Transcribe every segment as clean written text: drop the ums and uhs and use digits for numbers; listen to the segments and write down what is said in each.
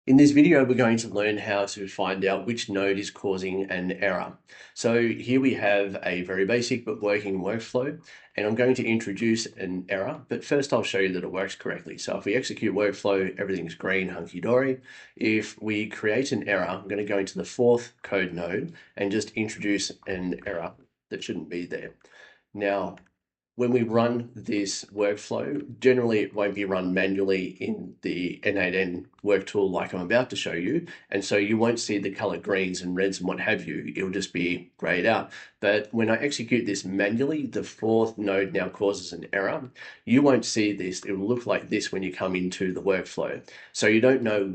In this video, we're going to learn how to find out which node is causing an error. So here we have a very basic but working workflow, and I'm going to introduce an error, but first I'll show you that it works correctly. So if we execute workflow, everything's green, hunky-dory. If we create an error, I'm going to go into the fourth code node and just introduce an error that shouldn't be there. Now, when we run this workflow, generally it won't be run manually in the n8n work tool like I'm about to show you. And so you won't see the color greens and reds and what have you. It'll just be grayed out. But when I execute this manually, the fourth node now causes an error. You won't see this. It will look like this when you come into the workflow. So you don't know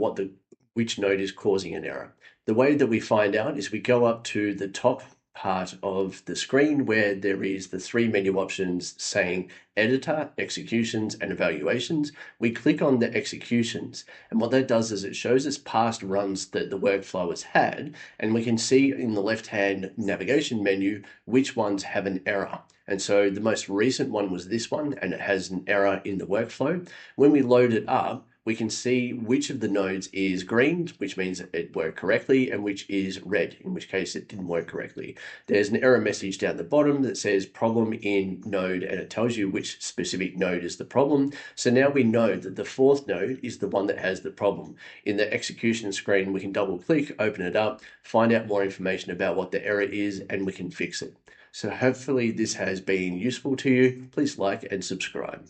which node is causing an error. The way that we find out is we go up to the top part of the screen where there is the three menu options saying editor, executions, and evaluations. We click on the executions, and what that does is it shows us past runs that the workflow has had, and we can see in the left-hand navigation menu which ones have an error. And so the most recent one was this one, and it has an error in the workflow. When we load it up, we can see which of the nodes is green, which means it worked correctly, and which is red, in which case it didn't work correctly. There's an error message down the bottom that says problem in node, and it tells you which specific node is the problem. So now we know that the fourth node is the one that has the problem. In the execution screen, we can double click, open it up, find out more information about what the error is, and we can fix it. So hopefully this has been useful to you. Please like and subscribe.